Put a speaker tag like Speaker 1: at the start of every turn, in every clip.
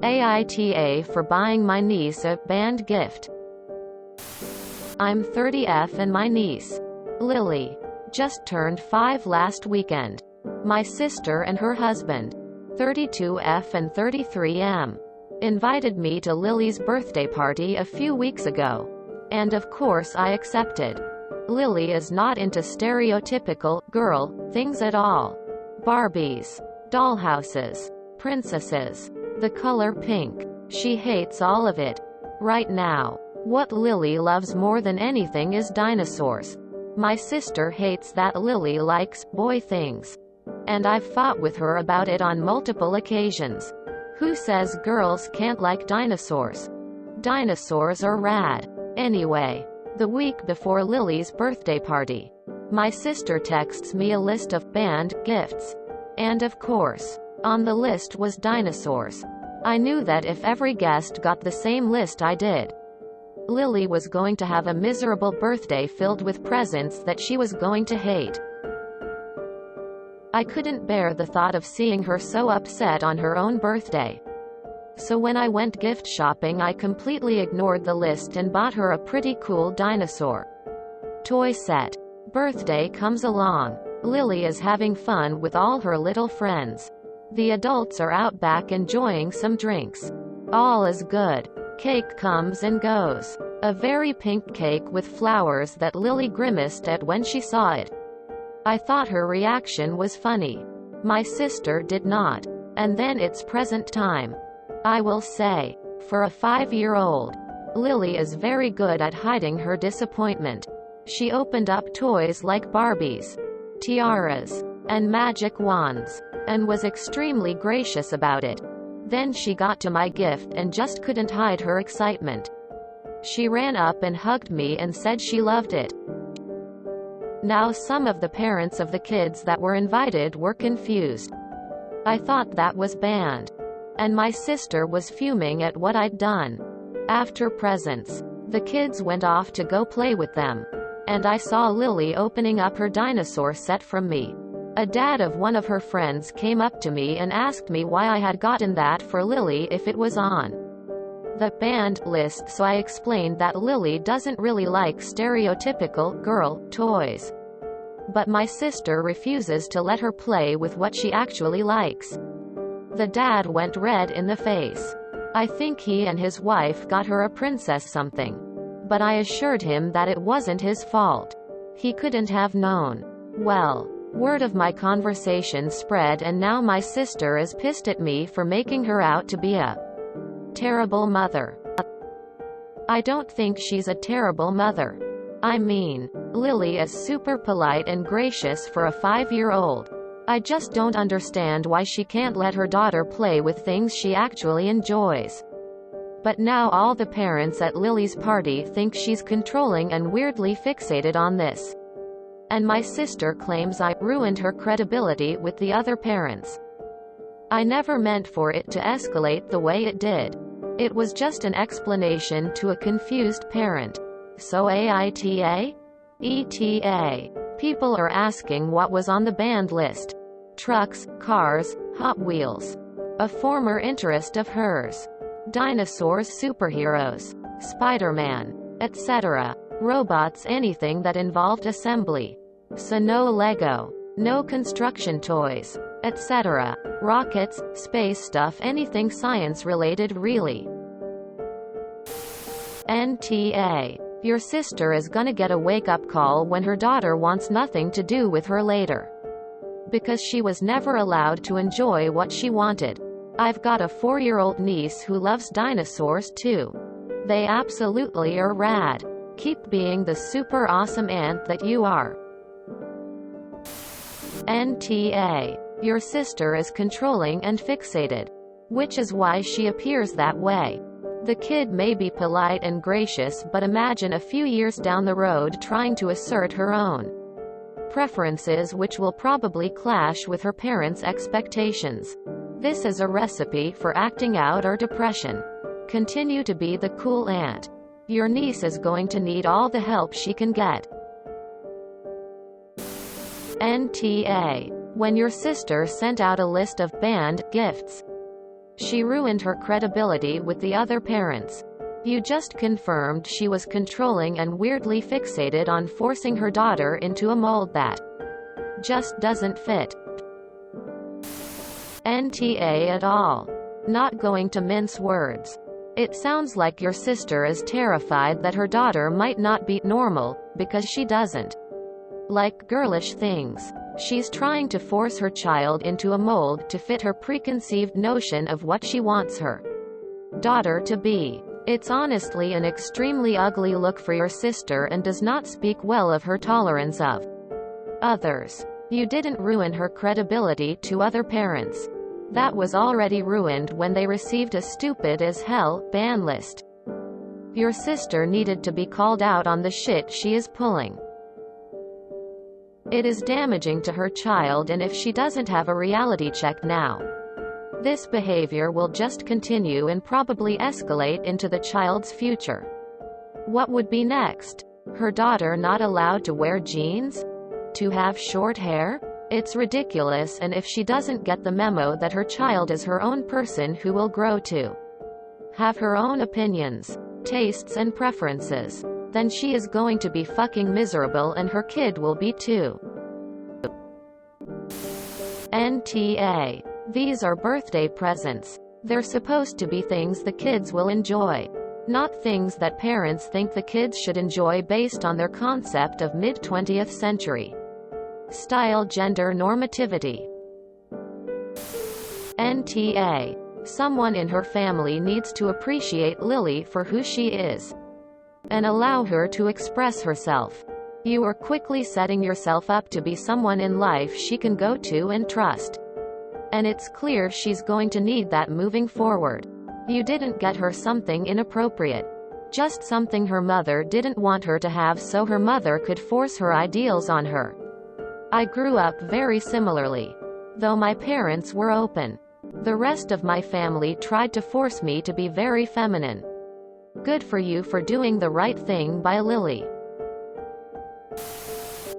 Speaker 1: AITA for buying my niece a band gift. I'm 30F and my niece, Lily, just turned 5 last weekend. My sister and her husband, 32F and 33M, invited me to Lily's birthday party a few weeks ago. And of course I accepted. Lily is not into stereotypical girl things at all. Barbies, dollhouses, princesses, the color pink. She hates all of it. Right now, what Lily loves more than anything is dinosaurs. My sister hates that Lily likes boy things. And I've fought with her about it on multiple occasions. Who says girls can't like dinosaurs? Dinosaurs are rad. Anyway, the week before Lily's birthday party, my sister texts me a list of band gifts. And of course, on the list was dinosaurs. I knew that if every guest got the same list I did, Lily was going to have a miserable birthday filled with presents that she was going to hate. I couldn't bear the thought of seeing her so upset on her own birthday. So when I went gift shopping, I completely ignored the list and bought her a pretty cool dinosaur toy set. Birthday comes along. Lily is having fun with all her little friends. The adults are out back enjoying some drinks. All is good. Cake comes and goes. A very pink cake with flowers that Lily grimaced at when she saw it. I thought her reaction was funny. My sister did not. And then it's present time. I will say, for a 5-year-old, Lily is very good at hiding her disappointment. She opened up toys like Barbies, tiaras, and magic wands, and was extremely gracious about it. Then she got to my gift and just couldn't hide her excitement. She ran up and hugged me and said she loved it. Now some of the parents of the kids that were invited were confused. I thought that was banned. And my sister was fuming at what I'd done. After presents, the kids went off to go play with them. And I saw Lily opening up her dinosaur set from me. A dad of one of her friends came up to me and asked me why I had gotten that for Lily if it was on the banned list, so I explained that Lily doesn't really like stereotypical girl toys. But my sister refuses to let her play with what she actually likes. The dad went red in the face. I think he and his wife got her a princess something. But I assured him that it wasn't his fault. He couldn't have known. Well, word of my conversation spread and now my sister is pissed at me for making her out to be a terrible mother. I don't think she's a terrible mother. I mean, Lily is super polite and gracious for a 5-year-old. I just don't understand why she can't let her daughter play with things she actually enjoys. But now all the parents at Lily's party think she's controlling and weirdly fixated on this. And my sister claims I ruined her credibility with the other parents. I never meant for it to escalate the way it did. It was just an explanation to a confused parent. So AITA? ETA. People are asking what was on the banned list. Trucks, cars, Hot Wheels. A former interest of hers. Dinosaurs, superheroes, Spider-Man, etc. Robots, anything that involved assembly. So no Lego, no construction toys, etc. Rockets, space stuff, anything science related really. NTA. Your sister is gonna get a wake-up call when her daughter wants nothing to do with her later. Because she was never allowed to enjoy what she wanted. I've got a 4-year-old niece who loves dinosaurs too. They absolutely are rad. Keep being the super awesome aunt that you are. NTA. Your sister is controlling and fixated. Which is why she appears that way. The kid may be polite and gracious, but imagine a few years down the road trying to assert her own preferences, which will probably clash with her parents' expectations. This is a recipe for acting out or depression. Continue to be the cool aunt. Your niece is going to need all the help she can get. NTA. When your sister sent out a list of banned gifts, She ruined her credibility with the other parents. You just confirmed she was controlling and weirdly fixated on forcing her daughter into a mold that just doesn't fit. NTA at all. Not going to mince words. It sounds like your sister is terrified that her daughter might not be normal, because she doesn't like girlish things. She's trying to force her child into a mold to fit her preconceived notion of what she wants her daughter to be. It's honestly an extremely ugly look for your sister and does not speak well of her tolerance of others. You didn't ruin her credibility to other parents. That was already ruined when they received a stupid as hell ban list. Your sister needed to be called out on the shit she is pulling. It is damaging to her child, and if she doesn't have a reality check now, this behavior will just continue and probably escalate into the child's future. What would be next? Her daughter not allowed to wear jeans? To have short hair? It's ridiculous, and if she doesn't get the memo that her child is her own person who will grow to have her own opinions, tastes and preferences, then she is going to be fucking miserable, and her kid will be too. NTA. These are birthday presents. They're supposed to be things the kids will enjoy, not things that parents think the kids should enjoy based on their concept of mid-20th century style gender normativity. NTA. Someone in her family needs to appreciate Lily for who she is and allow her to express herself. You are quickly setting yourself up to be someone in life she can go to and trust. And it's clear she's going to need that moving forward. You didn't get her something inappropriate. Just something her mother didn't want her to have so her mother could force her ideals on her. I grew up very similarly. Though my parents were open, the rest of my family tried to force me to be very feminine. Good for you for doing the right thing by Lily.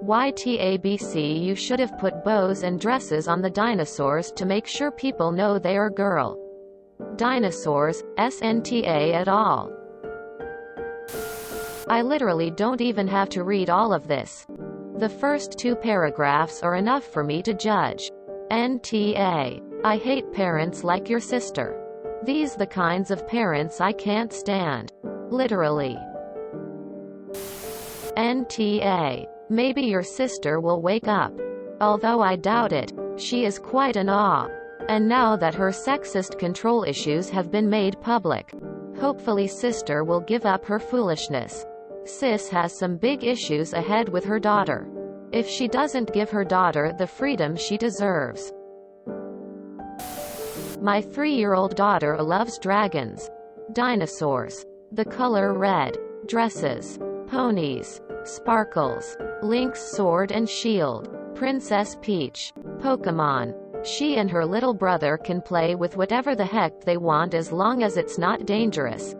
Speaker 1: YTABC. You should have put bows and dresses on the dinosaurs to make sure people know they are girl dinosaurs. SNTA at all. I literally don't even have to read all of this. The first 2 paragraphs are enough for me to judge. NTA. I hate parents like your sister. These the kinds of parents I can't stand. Literally. NTA. Maybe your sister will wake up. Although I doubt it. She is quite an awe. And now that her sexist control issues have been made public, hopefully sister will give up her foolishness. Sis has some big issues ahead with her daughter. If she doesn't give her daughter the freedom she deserves. My 3-year-old daughter loves dragons, dinosaurs, the color red, dresses, ponies, sparkles, Link's sword and shield, Princess Peach, Pokemon. She and her little brother can play with whatever the heck they want as long as it's not dangerous.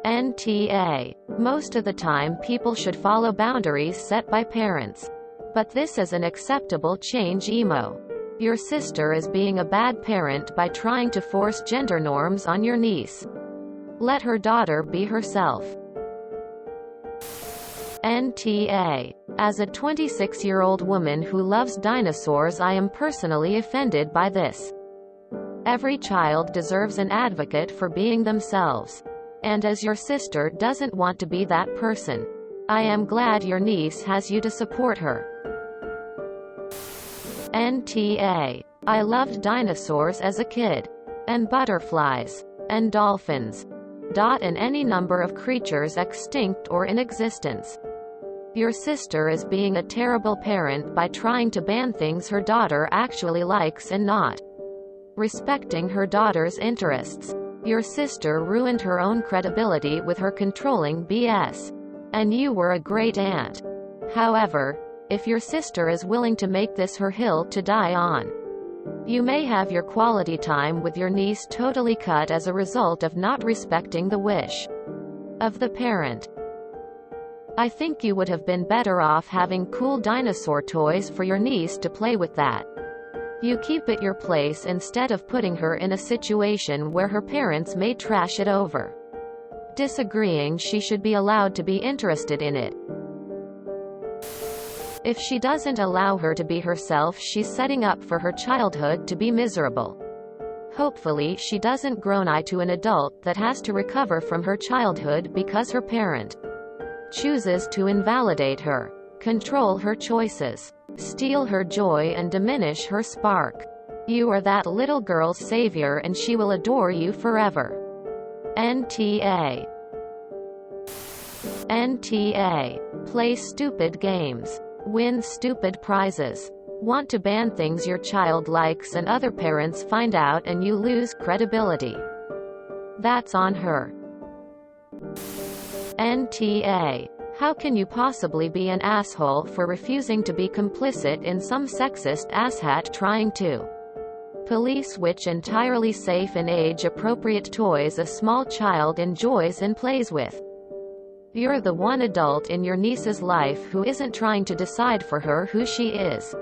Speaker 1: NTA. Most of the time people should follow boundaries set by parents. But this is an acceptable change. Emo. Your sister is being a bad parent by trying to force gender norms on your niece. Let her daughter be herself. NTA. As a 26-year-old woman who loves dinosaurs, I am personally offended by this. Every child deserves an advocate for being themselves. And as your sister doesn't want to be that person, I am glad your niece has you to support her. NTA. I loved dinosaurs as a kid. And butterflies. And dolphins. And any number of creatures extinct or in existence. Your sister is being a terrible parent by trying to ban things her daughter actually likes and not respecting her daughter's interests. Your sister ruined her own credibility with her controlling BS. And you were a great aunt. However, if your sister is willing to make this her hill to die on, you may have your quality time with your niece totally cut as a result of not respecting the wish of the parent. I think you would have been better off having cool dinosaur toys for your niece to play with that You keep it your place instead of putting her in a situation where her parents may trash it over. Disagreeing she should be allowed to be interested in it. If she doesn't allow her to be herself, she's setting up for her childhood to be miserable. Hopefully she doesn't grow to an adult that has to recover from her childhood because her parent chooses to invalidate her, control her choices, steal her joy and diminish her spark. You are that little girl's savior and she will adore you forever. NTA. NTA. Play stupid games. Win stupid prizes. Want to ban things your child likes and other parents find out and you lose credibility. That's on her. NTA. How can you possibly be an asshole for refusing to be complicit in some sexist asshat trying to police which entirely safe and age-appropriate toys a small child enjoys and plays with? You're the one adult in your niece's life who isn't trying to decide for her who she is.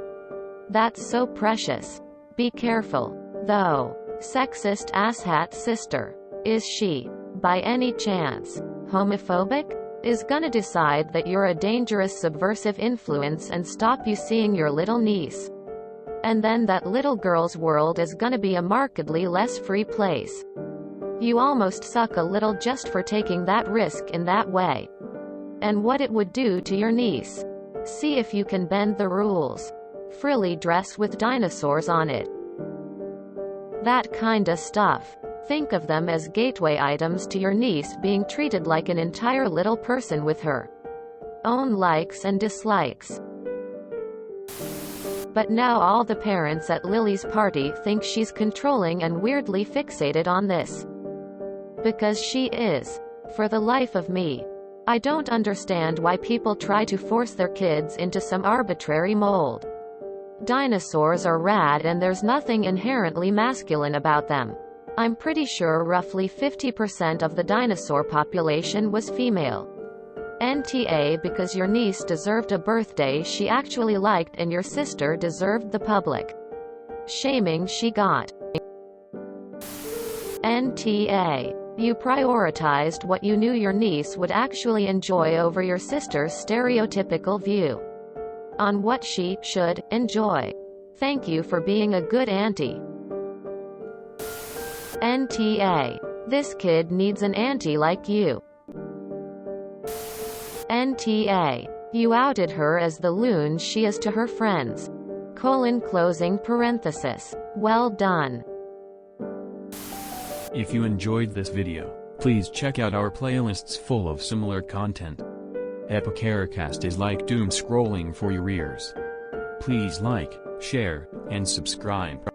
Speaker 1: That's so precious. Be careful. Though. Sexist asshat sister. Is she, by any chance, homophobic? Is gonna decide that you're a dangerous subversive influence and stop you seeing your little niece. And then that little girl's world is gonna be a markedly less free place. You almost suck a little just for taking that risk in that way. And what it would do to your niece. See if you can bend the rules. Frilly dress with dinosaurs on it. That kinda stuff. Think of them as gateway items to your niece being treated like an entire little person with her own likes and dislikes. But now all the parents at Lily's party think she's controlling and weirdly fixated on this. Because she is. For the life of me, I don't understand why people try to force their kids into some arbitrary mold. Dinosaurs are rad and there's nothing inherently masculine about them. I'm pretty sure roughly 50% of the dinosaur population was female. NTA because your niece deserved a birthday she actually liked and your sister deserved the public shaming she got. NTA. You prioritized what you knew your niece would actually enjoy over your sister's stereotypical view on what she should enjoy. Thank you for being a good auntie. NTA. This kid needs an auntie like you. NTA. You outed her as the loon she is to her friends. Closing parenthesis. Well done.
Speaker 2: If you enjoyed this video, please check out our playlists full of similar content. AmITheAsshole is like doom scrolling for your ears. Please like, share, and subscribe.